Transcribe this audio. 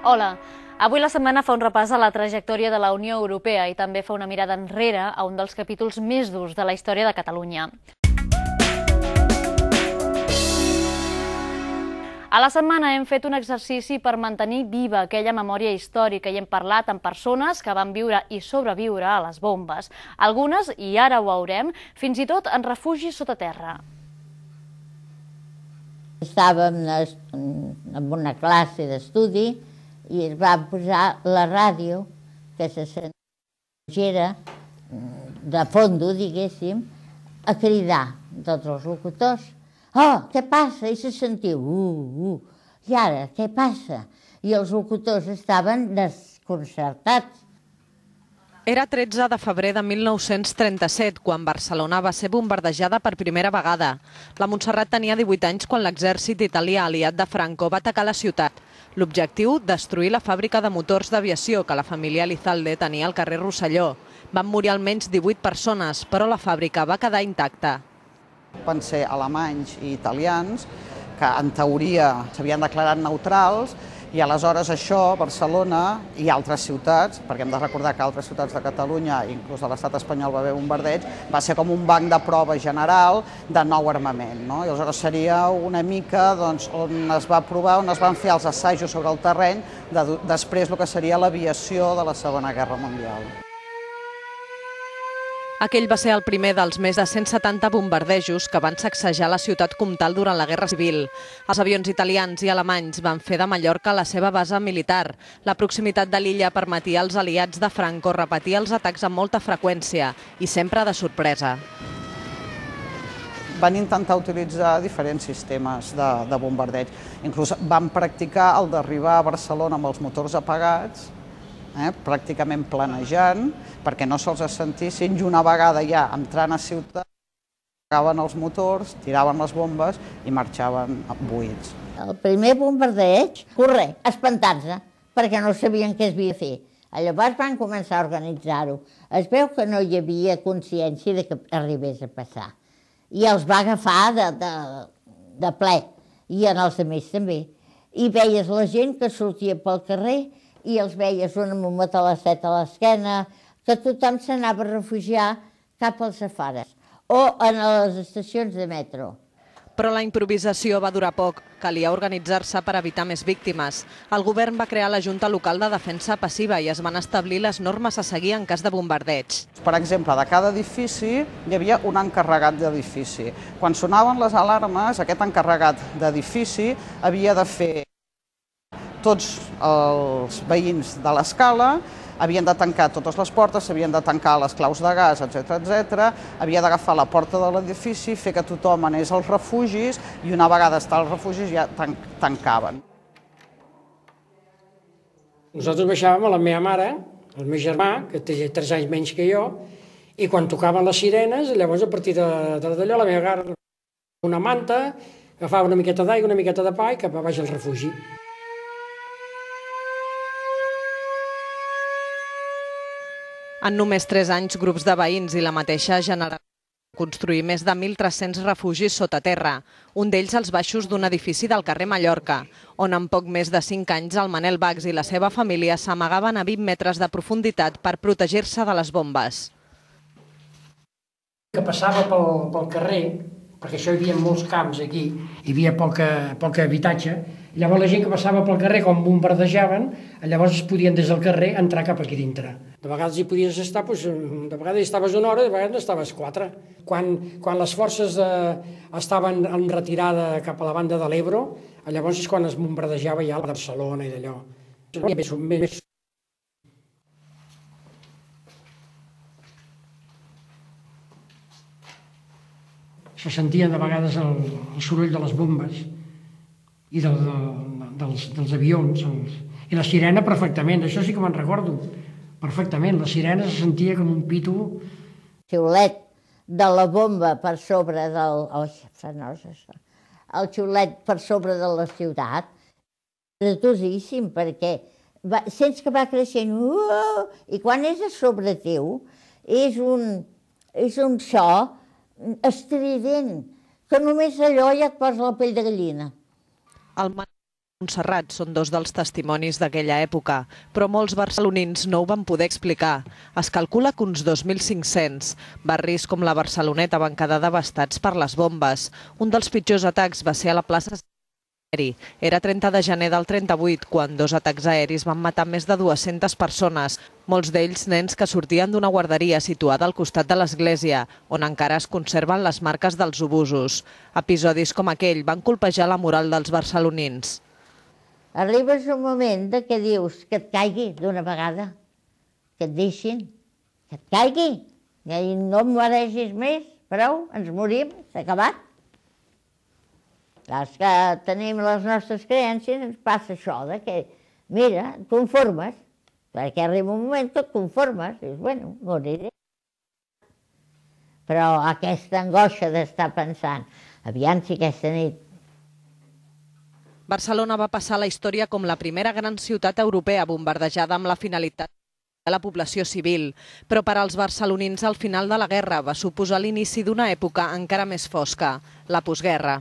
Hola, avui la setmana fa un repàs a la trajectòria de la Unió Europea i també fa una mirada enrere a un dels capítols més durs de la història de Catalunya. A la setmana hem fet un exercici per mantenir viva aquella memòria històrica i hem parlat amb persones que van viure i sobreviure a les bombes. Algunes, i ara ho veurem, fins i tot en refugis sota terra. Estàvem en una classe d'estudi i es va posar la ràdio, que se sentia de fondo, diguéssim, a cridar tots els locutors. Oh, què passa? I se sentiu, i ara, què passa? I els locutors estaven desconcertats. Era 13 de febrer de 1937, quan Barcelona va ser bombardejada per primera vegada. La Montserrat tenia 18 anys quan l'exèrcit italià aliat de Franco va atacar la ciutat. L'objectiu, destruir la fàbrica de motors d'aviació que la família Elizalde tenia al carrer Rosselló. Van morir almenys 18 persones, però la fàbrica va quedar intacta. Van ser alemanys i italians que en teoria s'havien declarat neutrals i aleshores això, Barcelona i altres ciutats, perquè hem de recordar que altres ciutats de Catalunya, inclús de l'estat espanyol va haver bombardeig, va ser com un banc de prova general de nou armament. I aleshores seria una mica on es va provar, on es van fer els assajos sobre el terreny després el que seria l'aviació de la Segona Guerra Mundial. Aquell va ser el primer dels més de 170 bombardejos que van sacsejar la ciutat comtal durant la Guerra Civil. Els avions italians i alemanys van fer de Mallorca la seva base militar. La proximitat de l'illa permetia als aliats de Franco repetir els atacs amb molta freqüència i sempre de sorpresa. Van intentar utilitzar diferents sistemes de bombardeig. Inclús van practicar el d'arribar a Barcelona amb els motors apagats, pràcticament planejant, perquè no se'ls sentissin, i una vegada ja entrant a ciutat, apagaven els motors, tiraven les bombes i marxaven buits. El primer bombardeig, correr, espantar-se, perquè no sabien què es havia de fer. Llavors van començar a organitzar-ho. Es veu que no hi havia consciència de que arribés a passar. I els va agafar de ple, i en els altres també. I veies la gent que sortia pel carrer i els veies un amb un matalasset a l'esquena, que tothom s'anava a refugiar cap als afares o en les estacions de metro. Però la improvisació va durar poc. Calia organitzar-se per evitar més víctimes. El govern va crear la Junta Local de Defensa Passiva i es van establir les normes a seguir en cas de bombardeig. Per exemple, de cada edifici hi havia un encarregat d'edifici. Quan sonaven les alarmes, aquest encarregat d'edifici havia de fer tots els veïns de l'escala, havien de tancar totes les portes, havien de tancar les claus de gas, etc. Havia d'agafar la porta de l'edifici, fer que tothom anés als refugis i una vegada estar als refugis ja tancaven. Nosaltres baixàvem a la meva mare, el meu germà, que té 3 anys menys que jo, i quan tocaven les sirenes, llavors a partir d'allò la meva mare una manta, agafava una miqueta d'aigua, una miqueta de pa i cap a baix al refugi. En només 3 anys, grups de veïns i la mateixa Generalitat van construir més de 1.300 refugis sota terra, un d'ells als baixos d'un edifici del carrer Mallorca, on en poc més de 5 anys el Manel Bax i la seva família s'amagaven a 20 metres de profunditat per protegir-se de les bombes. Que passava pel carrer, perquè això hi havia molts camps aquí, hi havia poc habitatge, llavors la gent que passava pel carrer, com bombardejaven, llavors es podien des del carrer entrar cap aquí dintre. De vegades hi podies estar, de vegades hi estaves una hora, de vegades n'estaves 4. Quan les forces estaven en retirada cap a la banda de l'Ebro, llavors és quan es bombardejava ja la Barcelona i d'allò. Se sentia de vegades el soroll de les bombes i dels avions, i la sirena perfectament, això sí que me'n recordo, Perfectament, la sirena se sentia com un pito. Xiulet de la bomba per sobre del... El xiulet per sobre de la ciutat. Gratosíssim, perquè sents que va creixent, i quan és a sobre teu és un so estrident, que només allò ja et posa la pell de gallina. El Manel i Montserrat són dos dels testimonis d'aquella època, però molts barcelonins no ho van poder explicar. Es calcula que uns 2.500 barris com la Barceloneta van quedar devastats per les bombes. Un dels pitjors atacs va ser a la plaça aeri. Era 30 de gener del 38, quan 2 atacs aeris van matar més de 200 persones, molts d'ells nens que sortien d'una guarderia situada al costat de l'església, on encara es conserven les marques dels obusos. Episodis com aquell van colpejar la moral dels barcelonins. Arribes un moment que dius que et caigui d'una vegada, que et deixin, que et caigui, i no em mereixis més, prou, ens morim, s'ha acabat. Els que tenim les nostres creences ens passa això, que, mira, et conformes, perquè arriba un moment que et conformes, dius, bueno, moriré. Però aquesta angoixa d'estar pensant, aviam si aquesta nit... Barcelona va passar a la història com la primera gran ciutat europea bombardejada amb la finalitat de la població civil, però per als barcelonins al final de la guerra va suposar l'inici d'una època encara més fosca, la postguerra.